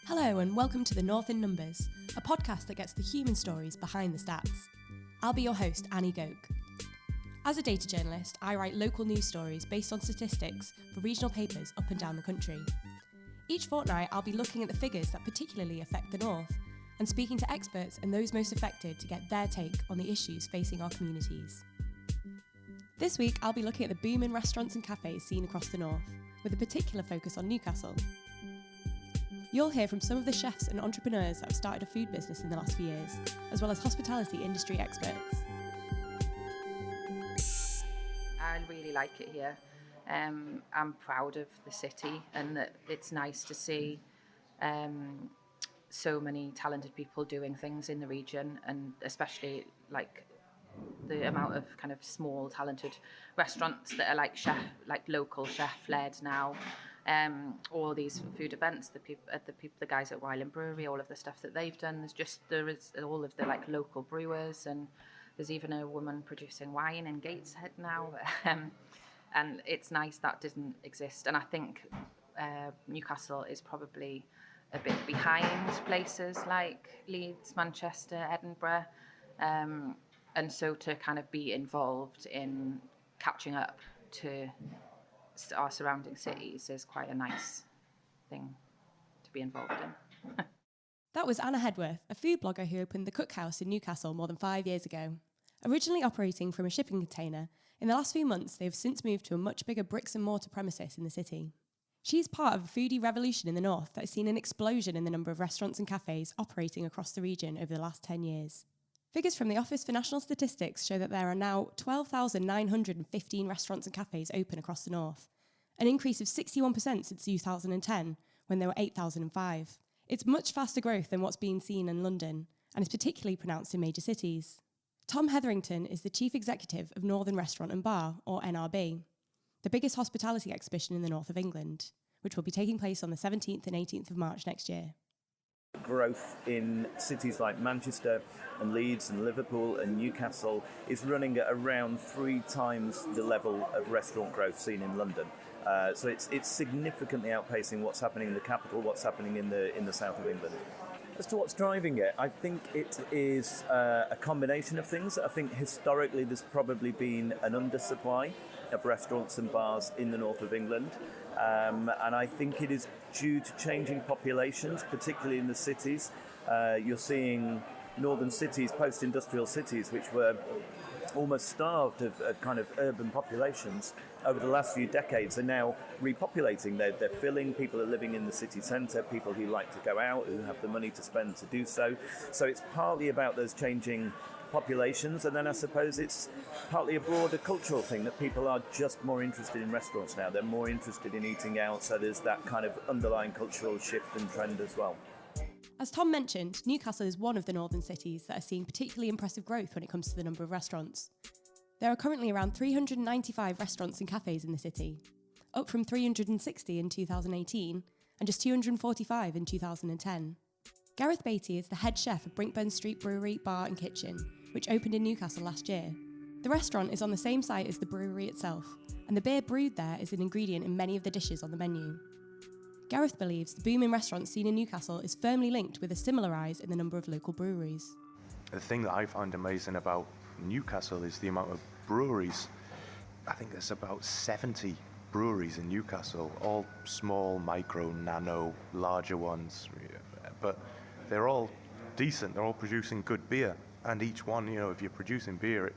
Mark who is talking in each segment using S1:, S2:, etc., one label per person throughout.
S1: Hello and welcome to The North in Numbers, a podcast that gets the human stories behind the stats. I'll be your host, Annie Gouk. As a data journalist, I write local news stories based on statistics for regional papers up and down the country. Each fortnight, I'll be looking at the figures that particularly affect the North and speaking to experts and those most affected to get their take on the issues facing our communities. This week, I'll be looking at the boom in restaurants and cafes seen across the North, with a particular focus on Newcastle. You'll hear from some of the chefs and entrepreneurs that have started a food business in the last few years, as well as hospitality industry experts.
S2: I really like it here. I'm proud of the city, and that it's nice to see so many talented people doing things in the region, and especially like the amount of kind of small talented restaurants that are like local chef led now. All these food events, the guys at Wyland Brewery, all of the stuff that they've done. There is all of the like local brewers, and there's even a woman producing wine in Gateshead now. And it's nice that didn't exist. And I think Newcastle is probably a bit behind places like Leeds, Manchester, Edinburgh. And so to kind of be involved in catching up to our surrounding cities is quite a nice thing to be involved in.
S1: That was Anna Hedworth, a food blogger who opened the Cookhouse in Newcastle more than 5 years ago. Originally operating from a shipping container, in the last few months they have since moved to a much bigger bricks and mortar premises in the city. She's part of a foodie revolution in the North that has seen an explosion in the number of restaurants and cafes operating across the region over the last 10 years. Figures from the Office for National Statistics show that there are now 12,915 restaurants and cafes open across the North, an increase of 61% since 2010, when there were 8,005. It's much faster growth than what's been seen in London, and is particularly pronounced in major cities. Tom Hetherington is the Chief Executive of Northern Restaurant and Bar, or NRB, the biggest hospitality exhibition in the north of England, which will be taking place on the 17th and 18th of March next year.
S3: Growth in cities like Manchester and Leeds and Liverpool and Newcastle is running at around 3 times the level of restaurant growth seen in London. So it's significantly outpacing what's happening in the capital, what's happening in the south of England. As to what's driving it, I think it is a combination of things. I think historically there's probably been an undersupply of restaurants and bars in the north of England. And I think it is due to changing populations, particularly in the cities. You're seeing northern cities, post-industrial cities, which were almost starved of kind of urban populations over the last few decades, are now repopulating. They're filling. People are living in the city centre, people who like to go out, who have the money to spend to do so. So it's partly about those changing populations, and then I suppose it's partly a broader cultural thing that people are just more interested in restaurants now. They're more interested in eating out, so there's that kind of underlying cultural shift and trend as well.
S1: As Tom mentioned, Newcastle is one of the northern cities that are seeing particularly impressive growth when it comes to the number of restaurants. There are currently around 395 restaurants and cafes in the city, up from 360 in 2018 and just 245 in 2010. Gareth Beattie is the head chef of Brinkburn Street Brewery, Bar and Kitchen, which opened in Newcastle last year. The restaurant is on the same site as the brewery itself, and the beer brewed there is an ingredient in many of the dishes on the menu. Gareth believes the boom in restaurants seen in Newcastle is firmly linked with a similar rise in the number of local breweries.
S4: The thing that I find amazing about Newcastle is the amount of breweries. I think there's about 70 breweries in Newcastle, all small, micro, nano, larger ones, but they're all decent, they're all producing good beer, and each one, if you're producing beer, it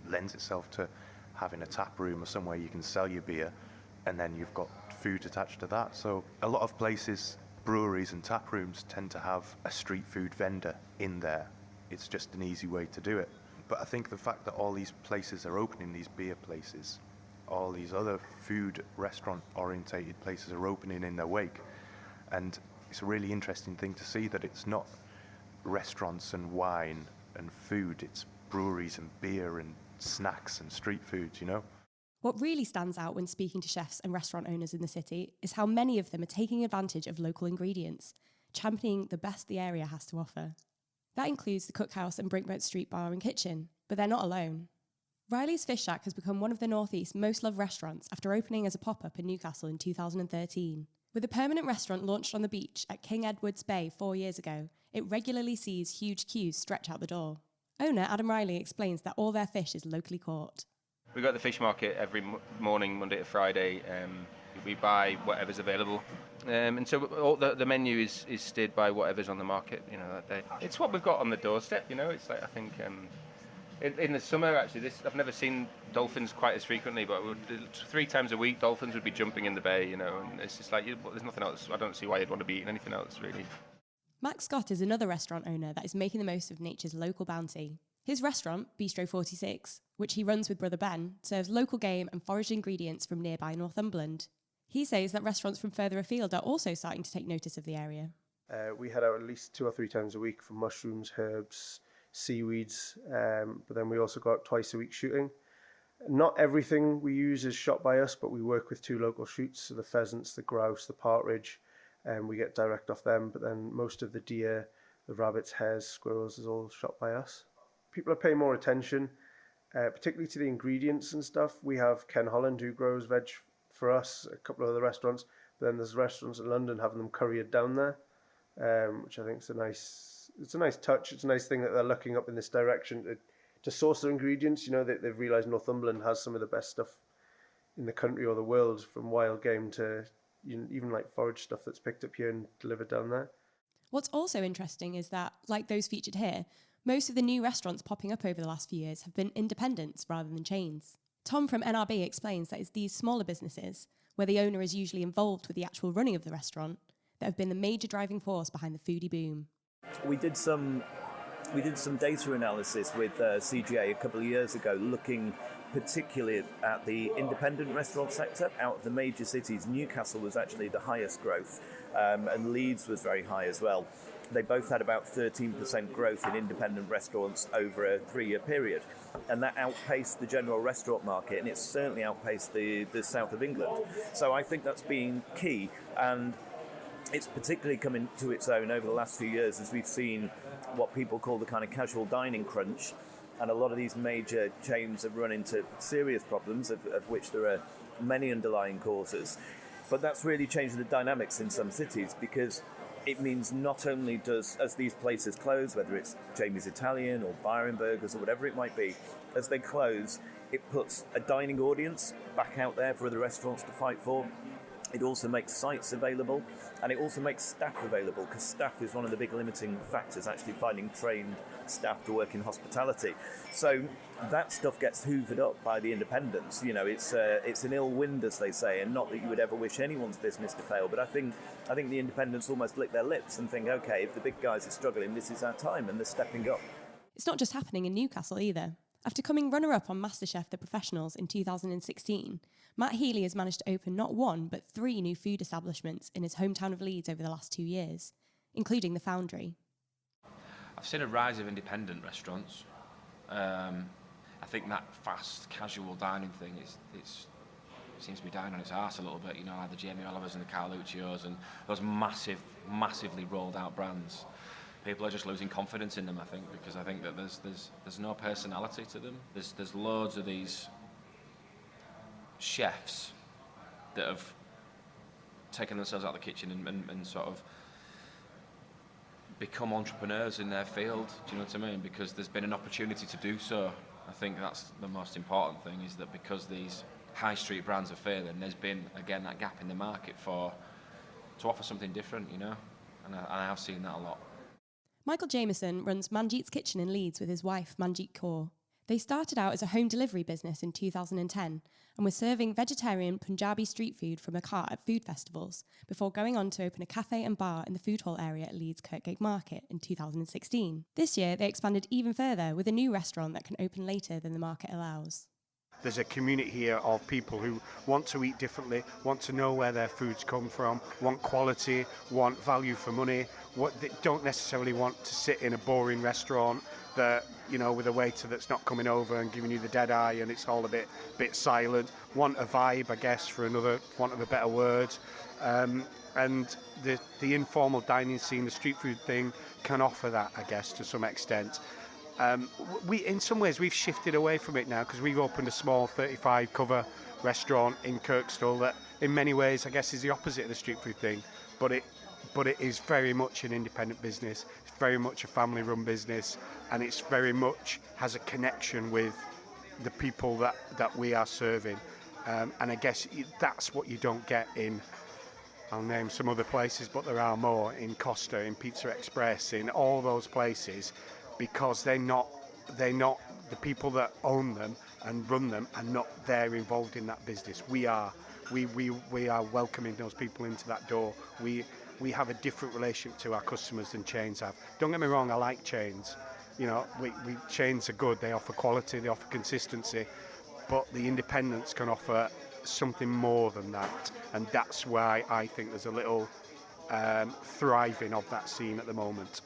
S4: lends itself to having a tap room or somewhere you can sell your beer, and then you've got food attached to that. So a lot of places, breweries and tap rooms, tend to have a street food vendor in there. It's just an easy way to do it. But I think the fact that all these places are opening, these beer places, all these other food, restaurant-orientated places are opening in their wake. And it's a really interesting thing to see that it's not restaurants and wine and food, it's breweries and beer and snacks and street foods,
S1: What really stands out when speaking to chefs and restaurant owners in the city is how many of them are taking advantage of local ingredients, championing the best the area has to offer. That includes the Cookhouse and Brinkburn Street Bar and Kitchen, but they're not alone. Riley's Fish Shack has become one of the North East's most loved restaurants after opening as a pop-up in Newcastle in 2013. With a permanent restaurant launched on the beach at King Edward's Bay 4 years ago, it regularly sees huge queues stretch out the door. Owner Adam Riley explains that all their fish is locally caught.
S5: We go to the fish market every morning, Monday to Friday. We buy whatever's available, and so all the menu is steered by whatever's on the market, that day. It's what we've got on the doorstep, It's like, I think in the summer actually, I've never seen dolphins quite as frequently, but 3 times a week dolphins would be jumping in the bay, and it's just like there's nothing else. I don't see why you'd want to be eating anything else really.
S1: Max Scott is another restaurant owner that is making the most of nature's local bounty. His restaurant, Bistro 46, which he runs with brother Ben, serves local game and foraged ingredients from nearby Northumberland. He says that restaurants from further afield are also starting to take notice of the area.
S6: We head out at least 2 or 3 times a week for mushrooms, herbs, seaweeds, but then we also go out twice a week shooting. Not everything we use is shot by us, but we work with 2 local shoots, so the pheasants, the grouse, the partridge, and we get direct off them, but then most of the deer, the rabbits, hares, squirrels is all shot by us. People are paying more attention, particularly to the ingredients and stuff. We have Ken Holland who grows veg for us, a couple of other restaurants, but then there's restaurants in London having them couriered down there, which I think is a nice touch. It's a nice thing that they're looking up in this direction to source their ingredients. They've realised Northumberland has some of the best stuff in the country or the world, from wild game to even like forage stuff that's picked up here and delivered down there.
S1: What's also interesting is that, like those featured here, most of the new restaurants popping up over the last few years have been independents rather than chains. Tom from NRB explains that it's these smaller businesses, where the owner is usually involved with the actual running of the restaurant, that have been the major driving force behind the foodie boom.
S3: We did some data analysis with CGA a couple of years ago, looking particularly at the independent restaurant sector. Out of the major cities, Newcastle was actually the highest growth, and Leeds was very high as well. They both had about 13% growth in independent restaurants over a 3-year period, and that outpaced the general restaurant market, and it's certainly outpaced the south of England. So I think that's been key, and it's particularly come into its own over the last few years as we've seen what people call the kind of casual dining crunch, and a lot of these major chains have run into serious problems, of which there are many underlying causes. But that's really changed the dynamics in some cities, because it means not only does, as these places close, whether it's Jamie's Italian or Byron Burgers or whatever it might be, as they close, it puts a dining audience back out there for other restaurants to fight for. It also makes sites available, and it also makes staff available, because staff is one of the big limiting factors, actually finding trained staff to work in hospitality. So that stuff gets hoovered up by the independents. It's an ill wind, as they say, and not that you would ever wish anyone's business to fail, but I think the independents almost lick their lips and think, okay, if the big guys are struggling, this is our time, and they're stepping up.
S1: It's not just happening in Newcastle either. After coming runner-up on MasterChef The Professionals in 2016, Matt Healy has managed to open not 1 but 3 new food establishments in his hometown of Leeds over the last 2 years, including the Foundry.
S7: I've seen a rise of independent restaurants. I think that fast, casual dining thing it seems to be dying on its arse a little bit. Like the Jamie Olivers and the Carluccios and those massively rolled out brands. People are just losing confidence in them, I think, because I think that there's no personality to them. There's loads of these chefs that have taken themselves out of the kitchen and sort of become entrepreneurs in their field. Do you know what I mean? Because there's been an opportunity to do so. I think that's the most important thing, is that because these high street brands are failing, there's been, again, that gap in the market to offer something different, and I have seen that a lot.
S1: Michael Jameson runs Manjeet's Kitchen in Leeds with his wife, Manjeet Kaur. They started out as a home delivery business in 2010 and were serving vegetarian Punjabi street food from a cart at food festivals before going on to open a cafe and bar in the food hall area at Leeds Kirkgate Market in 2016. This year, they expanded even further with a new restaurant that can open later than the market allows.
S8: There's a community here of people who want to eat differently, want to know where their foods come from, want quality, want value for money, they don't necessarily want to sit in a boring restaurant that, with a waiter that's not coming over and giving you the dead eye and it's all a bit silent, want a vibe, I guess, for want of a better word. And the informal dining scene, the street food thing, can offer that, I guess, to some extent. In some ways, we've shifted away from it now, because we've opened a small 35 cover restaurant in Kirkstall that in many ways, I guess, is the opposite of the street food thing, but it is very much an independent business. It's very much a family-run business, and it's very much has a connection with the people that we are serving. And I guess that's what you don't get in, I'll name some other places, but there are more, in Costa, in Pizza Express, in all those places, because they're not the people that own them and run them are not there involved in that business. We are welcoming those people into that door. We have a different relationship to our customers than chains have. Don't get me wrong, I like chains. You know, chains are good. They offer quality, they offer consistency, but the independents can offer something more than that, and that's why I think there's a little thriving of that scene at the moment.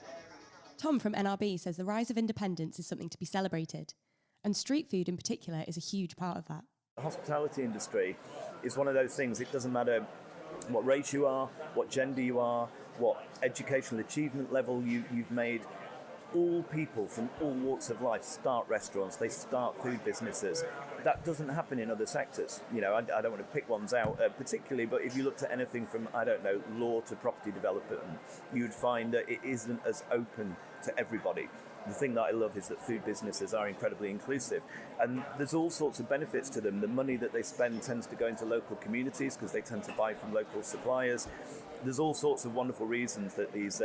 S1: Tom from NRB says the rise of independence is something to be celebrated, and street food in particular is a huge part of that.
S3: The hospitality industry is one of those things, it doesn't matter what race you are, what gender you are, what educational achievement level you've made. All people from all walks of life start restaurants, they start food businesses. That doesn't happen in other sectors. You know, I don't want to pick ones out particularly, but if you looked at anything from, I don't know, law to property development, you'd find that it isn't as open to everybody. The thing that I love is that food businesses are incredibly inclusive, and there's all sorts of benefits to them. The money that they spend tends to go into local communities because they tend to buy from local suppliers. There's all sorts of wonderful reasons that these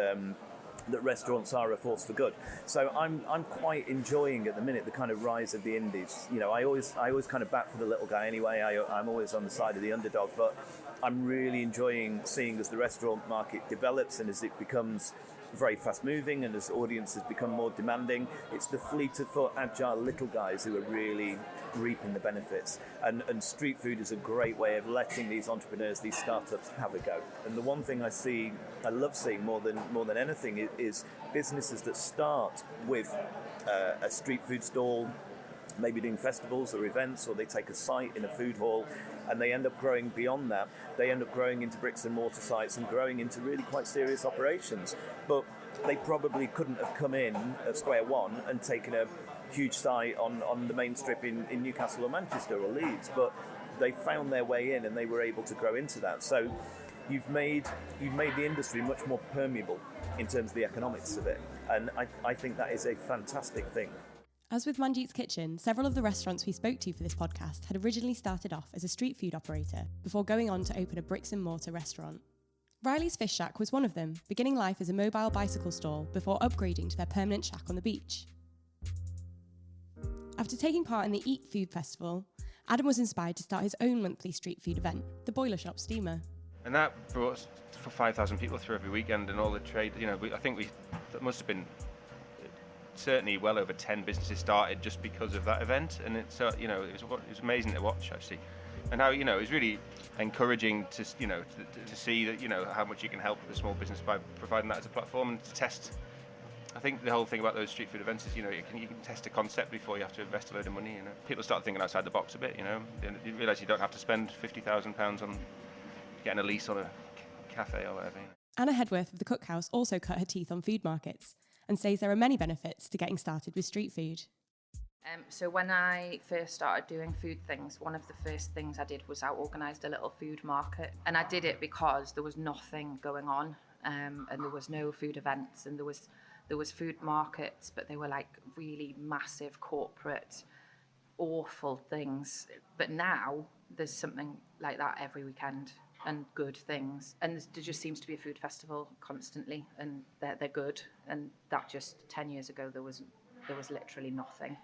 S3: that restaurants are a force for good. So I'm quite enjoying at the minute the kind of rise of the indies. You know, I always kind of bat for the little guy anyway. I'm always on the side of the underdog, but I'm really enjoying seeing as the restaurant market develops and as it becomes very fast moving and as audiences become more demanding, it's the fleet of foot, agile little guys who are really reaping the benefits. And street food is a great way of letting these entrepreneurs, these startups, have a go. And the one thing I love seeing more than anything is businesses that start with a street food stall, maybe doing festivals or events, or they take a site in a food hall and they end up growing beyond that. They end up growing into bricks and mortar sites and growing into really quite serious operations. But they probably couldn't have come in at square one and taken a huge site on the main strip in Newcastle or Manchester or Leeds, but they found their way in and they were able to grow into that. So you've made the industry much more permeable in terms of the economics of it, and I think that is a fantastic thing.
S1: As with Manjeet's Kitchen, several of the restaurants we spoke to for this podcast had originally started off as a street food operator before going on to open a bricks and mortar restaurant. Riley's Fish Shack was one of them, beginning life as a mobile bicycle stall before upgrading to their permanent shack on the beach. After taking part in the Eat Food Festival, Adam was inspired to start his own monthly street food event, the Boiler Shop Steamer.
S5: And that brought 5,000 people through every weekend, and all the trade, you know, that must have been certainly well over 10 businesses started just because of that event, and it's it was amazing to watch actually, and how, you know, it was really encouraging to, you know, to see that, you know, how much you can help the small business by providing that as a platform and to test. I think the whole thing about those street food events is, you know, you can test a concept before you have to invest a load of money. You know, people start thinking outside the box a bit. You know, you realise you don't have to spend £50,000 on getting a lease on a cafe or whatever.
S1: Anna Hedworth of the Cookhouse also cut her teeth on food markets and says there are many benefits to getting started with street food.
S2: So when I first started doing food things, one of the first things I did was I organised a little food market, and I did it because there was nothing going on, and there was no food events, and there was food markets, but they were like really massive corporate, awful things. But now there's something like that every weekend, and good things, and there just seems to be a food festival constantly, and they're good. And that just 10 years ago there was literally nothing,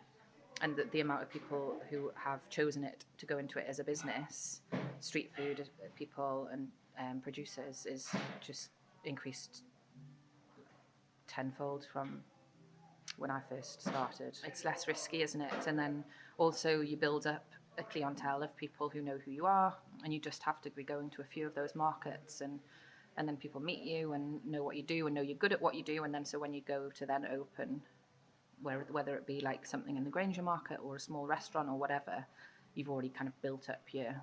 S2: and the amount of people who have chosen it to go into it as a business, street food people and producers, is just increased tenfold from when I first started. It's less risky, isn't it? And then also you build up a clientele of people who know who you are, and you just have to be going to a few of those markets, and then people meet you and know what you do and know you're good at what you do, and then so when you go to then open, whether it be like something in the Granger market or a small restaurant or whatever, you've already kind of built up your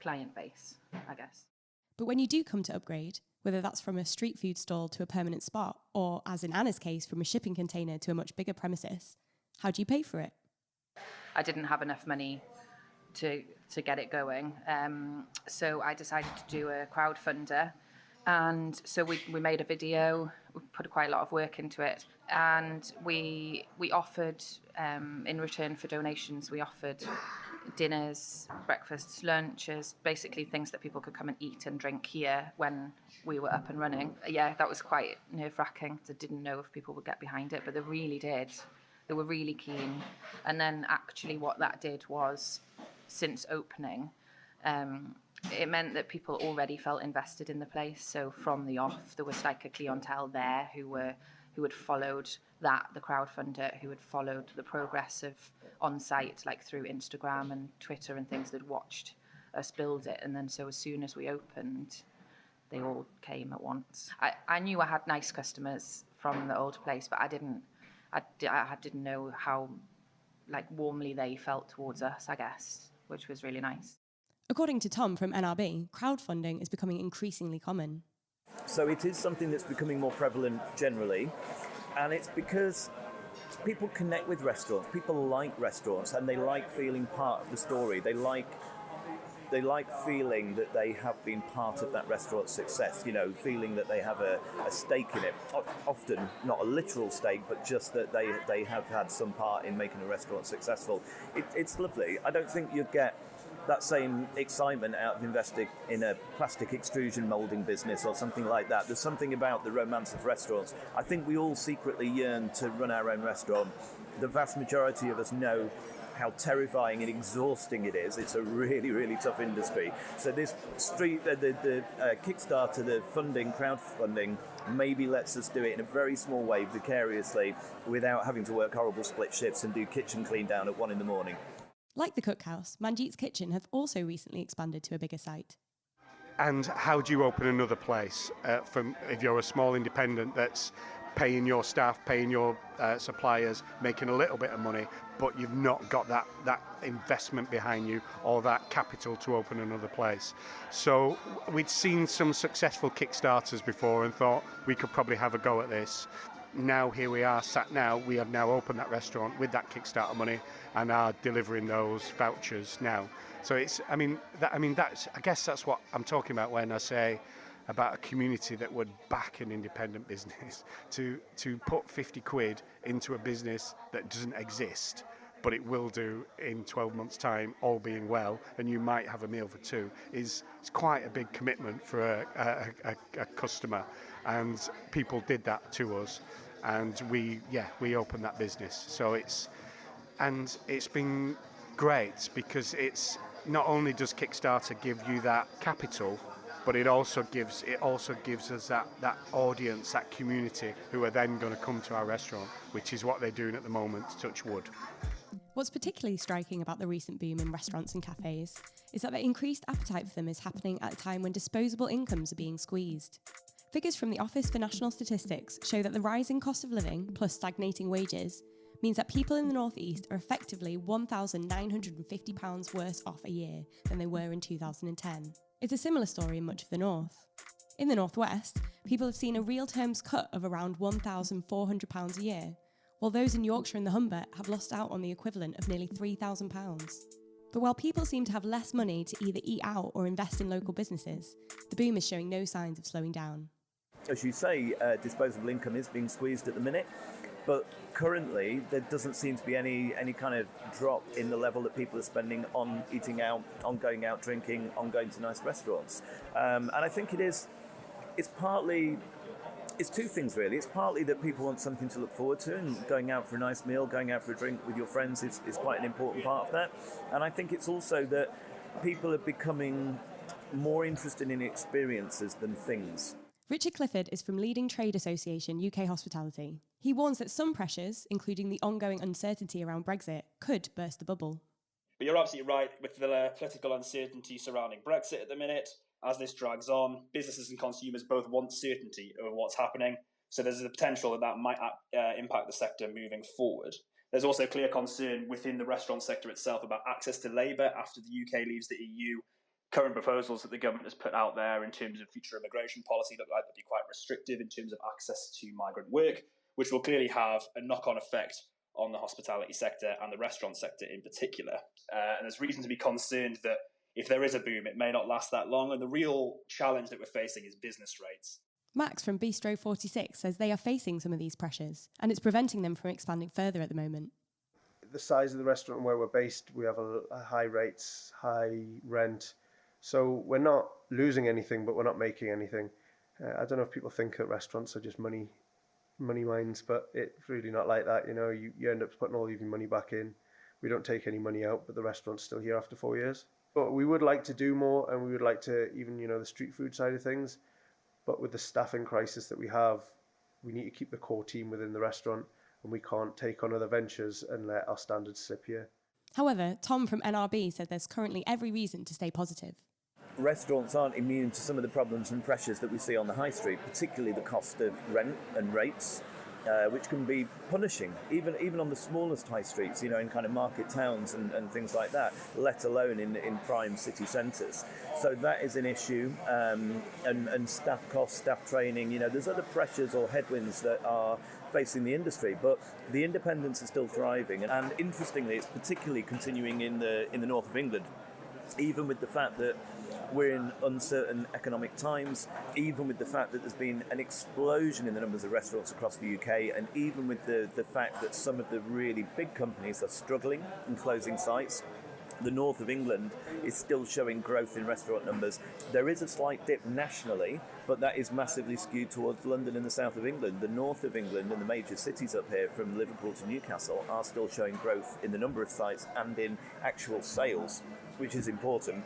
S2: client base, I guess.
S1: But when you do come to upgrade, whether that's from a street food stall to a permanent spot, or as in Anna's case, from a shipping container to a much bigger premises, how do you pay for it?
S2: I didn't have enough money to get it going. So I decided to do a crowdfunder. And so we made a video, we put quite a lot of work into it, and we offered, in return for donations, we offered dinners, breakfasts, lunches, basically things that people could come and eat and drink here when we were up and running. Yeah, that was quite nerve-wracking. I didn't know if people would get behind it, but they really did. They were really keen. And then actually what that did was, since opening, it meant that people already felt invested in the place. So from the off, there was like a clientele there who had followed the crowdfunder, who had followed the progress of on site, like through Instagram and Twitter and things. They'd watched us build it, and then so as soon as we opened, they all came at once. I knew I had nice customers from the old place, but I didn't know how like warmly they felt towards us, I guess, which was really nice.
S1: According to Tom from NRB, crowdfunding is becoming increasingly common.
S3: So it is something that's becoming more prevalent generally, and it's because people connect with restaurants. People like restaurants, and they like feeling part of the story. They like feeling that they have been part of that restaurant's success, feeling that they have a stake in it. Often not a literal stake, but just that they have had some part in making a restaurant successful. It's lovely. I don't think you'd get that same excitement out of investing in a plastic extrusion moulding business or something like that. There's something about the romance of restaurants. I think we all secretly yearn to run our own restaurant. The vast majority of us know how terrifying and exhausting it is. It's a really, really tough industry. So this the Kickstarter, the crowdfunding, maybe lets us do it in a very small way, vicariously, without having to work horrible split shifts and do kitchen clean down at 1 a.m.
S1: Like the Cookhouse, Manjeet's Kitchen have also recently expanded to a bigger site.
S8: And how do you open another place if you're a small independent that's paying your staff, paying your suppliers, making a little bit of money, but you've not got that investment behind you or that capital to open another place? So we'd seen some successful Kickstarters before and thought we could probably have a go at this. Now here we are sat now, we have now opened that restaurant with that Kickstarter money and are delivering those vouchers now. So I guess that's what I'm talking about when I say about a community that would back an independent business. To put 50 quid into a business that doesn't exist, but it will do in 12 months' time, all being well, and you might have a meal for two, it's quite a big commitment for a customer. And people did that to us, and we opened that business. So it's been great, because it's not only does Kickstarter give you that capital, but it also gives us that audience, that community, who are then going to come to our restaurant, which is what they're doing at the moment, touch wood.
S1: What's particularly striking about the recent boom in restaurants and cafes is that the increased appetite for them is happening at a time when disposable incomes are being squeezed. Figures from the Office for National Statistics show that the rising cost of living, plus stagnating wages, means that people in the North East are effectively £1,950 worse off a year than they were in 2010. It's a similar story in much of the North. In the North West, people have seen a real terms cut of around £1,400 a year, while those in Yorkshire and the Humber have lost out on the equivalent of nearly £3,000. But while people seem to have less money to either eat out or invest in local businesses, the boom is showing no signs of slowing down.
S3: As you say, disposable income is being squeezed at the minute, but currently there doesn't seem to be any kind of drop in the level that people are spending on eating out, on going out drinking, on going to nice restaurants. And I think it's two things really. It's partly that people want something to look forward to, and going out for a nice meal, going out for a drink with your friends is quite an important part of that. And I think it's also that people are becoming more interested in experiences than things.
S1: Richard Clifford is from leading trade association UK Hospitality. He warns that some pressures, including the ongoing uncertainty around Brexit, could burst the bubble.
S9: But you're absolutely right with the political uncertainty surrounding Brexit at the minute. As this drags on, businesses and consumers both want certainty over what's happening. So there's the potential that might impact the sector moving forward. There's also clear concern within the restaurant sector itself about access to labour after the UK leaves the EU. Current proposals that the government has put out there in terms of future immigration policy look like they'll be quite restrictive in terms of access to migrant work, which will clearly have a knock-on effect on the hospitality sector and the restaurant sector in particular. And there's reason to be concerned that if there is a boom, it may not last that long. And the real challenge that we're facing is business rates.
S1: Max from Bistro 46 says they are facing some of these pressures, and it's preventing them from expanding further at the moment.
S6: The size of the restaurant where we're based, we have a high rates, high rent. So we're not losing anything, but we're not making anything. I don't know if people think that restaurants are just money mines, but it's really not like that. You end up putting all of your money back in. We don't take any money out, but the restaurant's still here after 4 years. But we would like to do more, and we would like to even, the street food side of things. But with the staffing crisis that we have, we need to keep the core team within the restaurant, and we can't take on other ventures and let our standards slip here.
S1: However, Tom from NRB said there's currently every reason to stay positive.
S3: Restaurants aren't immune to some of the problems and pressures that we see on the high street, particularly the cost of rent and rates, which can be punishing, even on the smallest high streets, in kind of market towns and things like that, let alone in prime city centres. So that is an issue, and staff costs, staff training, there's other pressures or headwinds that are facing the industry, but the independents are still thriving. And interestingly, it's particularly continuing in the north of England, even with the fact that we're in uncertain economic times, even with the fact that there's been an explosion in the numbers of restaurants across the UK, and even with the fact that some of the really big companies are struggling and closing sites, the north of England is still showing growth in restaurant numbers. There is a slight dip nationally, but that is massively skewed towards London and the south of England. The north of England and the major cities up here, from Liverpool to Newcastle, are still showing growth in the number of sites and in actual sales, which is important,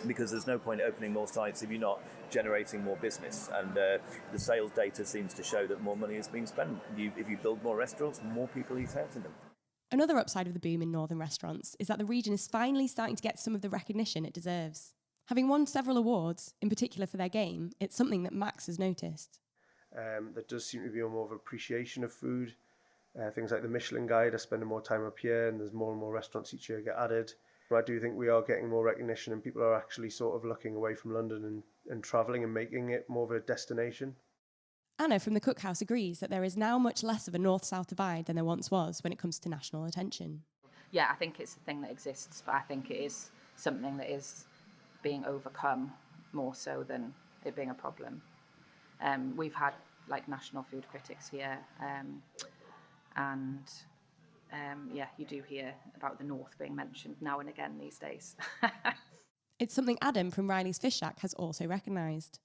S3: because there's no point opening more sites if you're not generating more business. And the sales data seems to show that more money is being spent. If you build more restaurants, more people eat out in them.
S1: Another upside of the boom in northern restaurants is that the region is finally starting to get some of the recognition it deserves. Having won several awards, in particular for their game, it's something that Max has noticed.
S6: There does seem to be more of appreciation of food. Things like the Michelin Guide are spending more time up here, and there's more and more restaurants each year get added. I do think we are getting more recognition, and people are actually sort of looking away from London and travelling and making it more of a destination.
S1: Anna from the Cookhouse agrees that there is now much less of a north-south divide than there once was when it comes to national attention.
S2: Yeah, I think it's a thing that exists, but I think it is something that is being overcome more so than it being a problem. We've had national food critics here, and you do hear about the north being mentioned now and again these days.
S1: It's something Adam from Riley's Fish Shack has also recognised.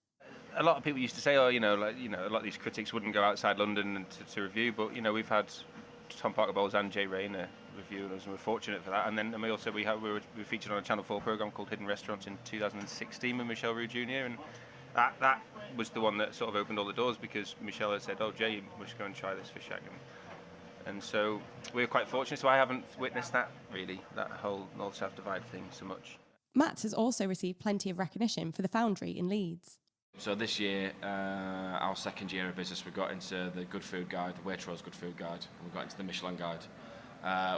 S5: A lot of people used to say, a lot of these critics wouldn't go outside London to review, but we've had Tom Parker Bowles and Jay Rayner review us, and we're fortunate for that. And then we were featured on a Channel 4 programme called Hidden Restaurants in 2016 with Michelle Roux Jr. And that was the one that sort of opened all the doors, because Michelle had said, Jay, we should go and try this fish shack. And so we're quite fortunate, so I haven't witnessed that whole north-south divide thing so much.
S1: Matt has also received plenty of recognition for the Foundry in Leeds.
S7: So this year, our second year of business, we got into the Good Food Guide, the Waitrose Good Food Guide, and we got into the Michelin Guide.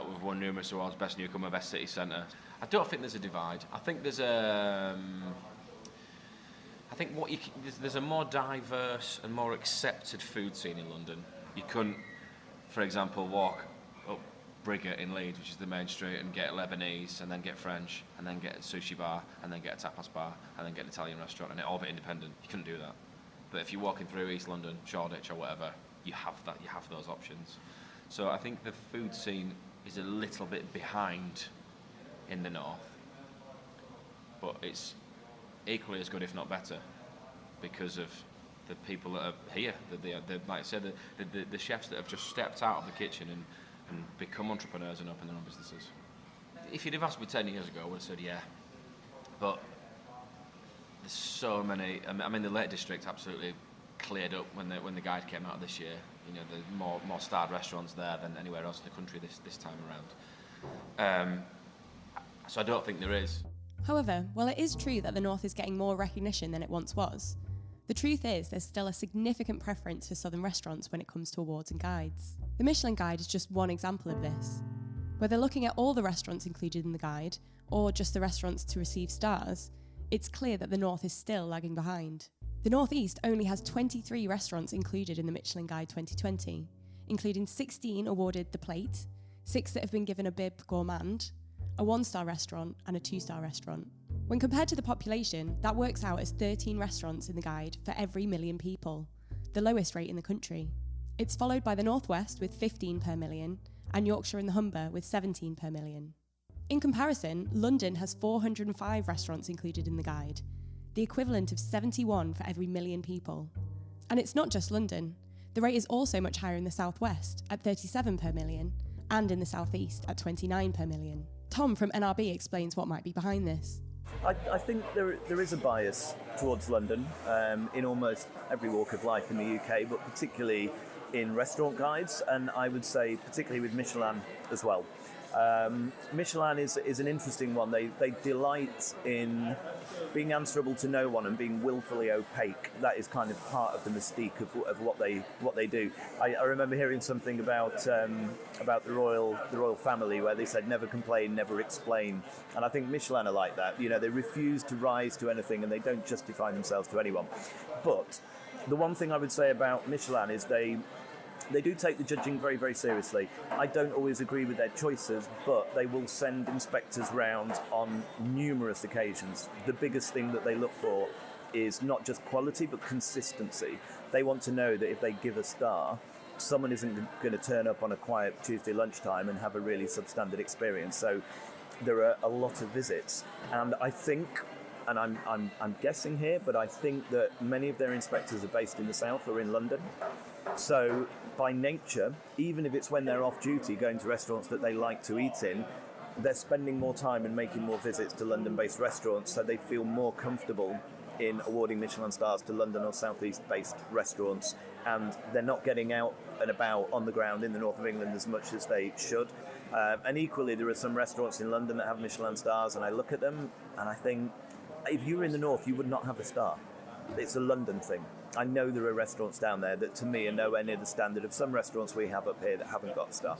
S7: We've won numerous awards, Best Newcomer, Best City Centre. I don't think there's a divide. I think there's there's a more diverse and more accepted food scene in London. You couldn't, for example, walk up Brigger in Leeds, which is the main street, and get Lebanese, and then get French, and then get a sushi bar, and then get a tapas bar, and then get an Italian restaurant, and it all be independent. You couldn't do that. But if you're walking through East London, Shoreditch or whatever, you have those options. So I think the food scene is a little bit behind in the north, but it's equally as good, if not better, because of the people that are here. Like I said, the chefs that have just stepped out of the kitchen and become entrepreneurs and open their own businesses. If you'd have asked me 10 years ago, I would have said yeah. But there's so many. I mean, the Lake District absolutely cleared up when the guide came out this year. There's more starred restaurants there than anywhere else in the country this time around. So I don't think there is.
S1: However, while it is true that the North is getting more recognition than it once was, the truth is there's still a significant preference for southern restaurants when it comes to awards and guides. The Michelin Guide is just one example of this. Whether looking at all the restaurants included in the guide, or just the restaurants to receive stars, it's clear that the North is still lagging behind. The North East only has 23 restaurants included in the Michelin Guide 2020, including 16 awarded the Plate, 6 that have been given a bib gourmand, a 1-star restaurant and a 2-star restaurant. When compared to the population, that works out as 13 restaurants in the guide for every million people, the lowest rate in the country. It's followed by the North West with 15 per million and Yorkshire and the Humber with 17 per million. In comparison, London has 405 restaurants included in the guide, the equivalent of 71 for every million people. And it's not just London. The rate is also much higher in the South West at 37 per million and in the South East at 29 per million. Tom from NRB explains what might be behind this.
S3: I think there is a bias towards London in almost every walk of life in the UK, but particularly in restaurant guides, and I would say particularly with Michelin as well. Michelin is an interesting one. They delight in being answerable to no one and being willfully opaque. That is kind of part of the mystique of what they do. I remember hearing something about the royal family where they said never complain, never explain, and I think Michelin are like that. You know, they refuse to rise to anything and they don't justify themselves to anyone. But the one thing I would say about Michelin is they do take the judging very, very seriously. I don't always agree with their choices, but they will send inspectors round on numerous occasions. The biggest thing that they look for is not just quality, but consistency. They want to know that if they give a star, someone isn't going to turn up on a quiet Tuesday lunchtime and have a really substandard experience. So there are a lot of visits. And I think, and I'm guessing here, but I think that many of their inspectors are based in the south or in London. So by nature, even if it's when they're off duty going to restaurants that they like to eat in, they're spending more time and making more visits to London-based restaurants, so they feel more comfortable in awarding Michelin stars to London or southeast-based restaurants, and they're not getting out and about on the ground in the north of England as much as they should. And equally, there are some restaurants in London that have Michelin stars, and I look at them and I think, if you were in the north, you would not have a star. It's a London thing. I know there are restaurants down there that to me are nowhere near the standard of some restaurants we have up here that haven't got a star.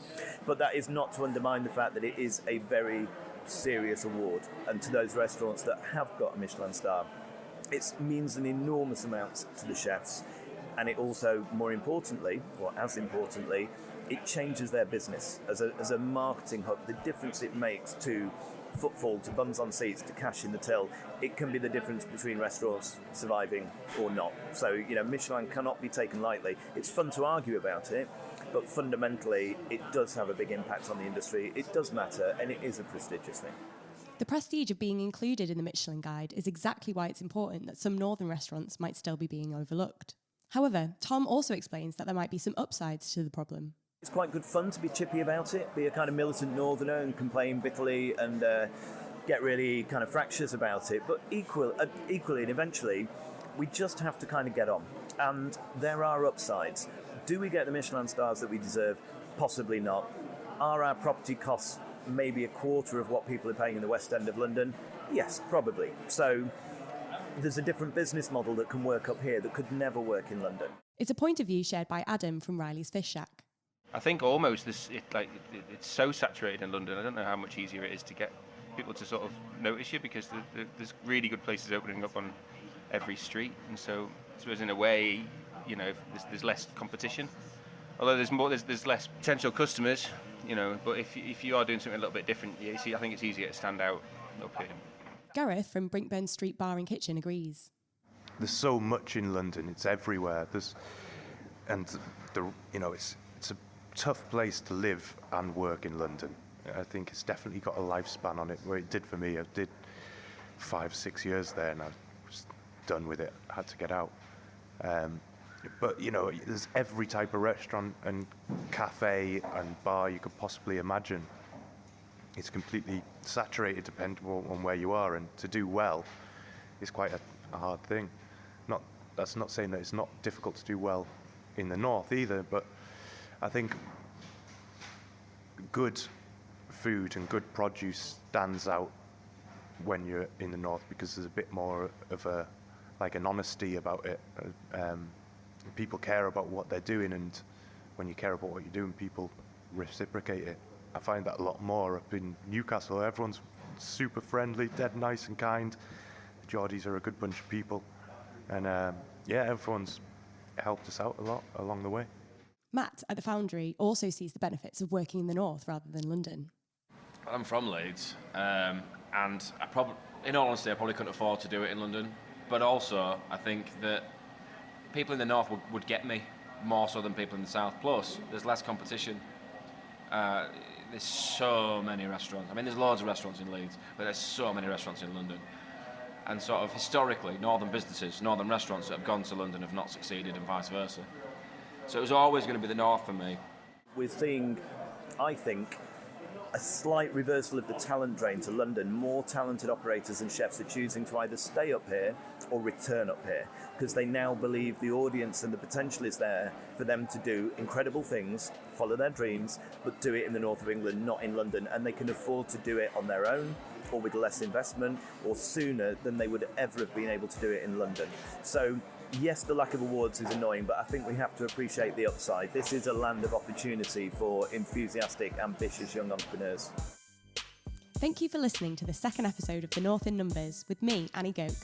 S3: But that is not to undermine the fact that it is a very serious award. And to those restaurants that have got a Michelin star, it means an enormous amount to the chefs. And it also, more importantly, or as importantly, it changes their business as a marketing hub. The difference it makes to footfall, to bums on seats, to cash in the till, it can be the difference between restaurants surviving or not. So, you know, Michelin cannot be taken lightly. It's fun to argue about it, but fundamentally it does have a big impact on the industry. It does matter, and it is a prestigious thing.
S1: The prestige of being included in the Michelin Guide is exactly why it's important that some northern restaurants might still be being overlooked. However, Tom also explains that there might be some upsides to the problem.
S3: It's quite good fun to be chippy about it, be a kind of militant northerner and complain bitterly and get really kind of fractious about it. But equally and eventually, we just have to kind of get on. And there are upsides. Do we get the Michelin stars that we deserve? Possibly not. Are our property costs maybe a quarter of what people are paying in the West End of London? Yes, probably. So there's a different business model that can work up here that could never work in London.
S1: It's a point of view shared by Adam from Riley's Fish Shack.
S5: I think almost it's so saturated in London. I don't know how much easier it is to get people to sort of notice you, because there's really good places opening up on every street, and so I suppose in a way, you know, there's less competition. Although there's less potential customers, you know. But if you are doing something a little bit different, I think it's easier to stand out up here.
S1: Gareth from Brinkburn Street Bar and Kitchen agrees.
S4: There's so much in London; it's everywhere. It's a tough place to live and work in London. I think it's definitely got a lifespan on it, where it did for me. I did 5-6 years there and I was done with it. I had to get out. But, you know, there's every type of restaurant and cafe and bar you could possibly imagine. It's completely saturated depending on where you are, and to do well is quite a hard thing. That's not saying that it's not difficult to do well in the north either, but I think good food and good produce stands out when you're in the north, because there's a bit more of an honesty about it. People care about what they're doing, and when you care about what you're doing, people reciprocate it. I find that a lot more up in Newcastle. Everyone's super friendly, dead nice and kind. The Geordies are a good bunch of people, and everyone's helped us out a lot along the way.
S1: Matt at the Foundry also sees the benefits of working in the north rather than London.
S7: I'm from Leeds, and in all honesty, I probably couldn't afford to do it in London. But also, I think that people in the north would get me more so than people in the south. Plus, there's less competition. There's so many restaurants. I mean, there's loads of restaurants in Leeds, but there's so many restaurants in London. And sort of historically, northern businesses, northern restaurants that have gone to London have not succeeded, and vice versa. So it was always going to be the north for me.
S3: We're seeing, I think, a slight reversal of the talent drain to London. More talented operators and chefs are choosing to either stay up here or return up here, because they now believe the audience and the potential is there for them to do incredible things, follow their dreams, but do it in the north of England, not in London, and they can afford to do it on their own or with less investment or sooner than they would ever have been able to do it in London. So yes, the lack of awards is annoying, but I think we have to appreciate the upside. This is a land of opportunity for enthusiastic, ambitious young entrepreneurs.
S1: Thank you for listening to the second episode of The North in Numbers with me, Annie Gouk.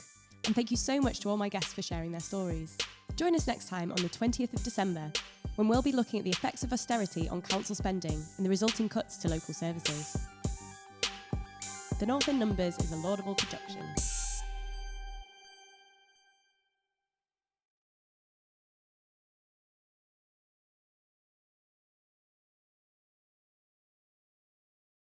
S1: And thank you so much to all my guests for sharing their stories. Join us next time on the 20th of December, when we'll be looking at the effects of austerity on council spending and the resulting cuts to local services. The North in Numbers is a laudable production.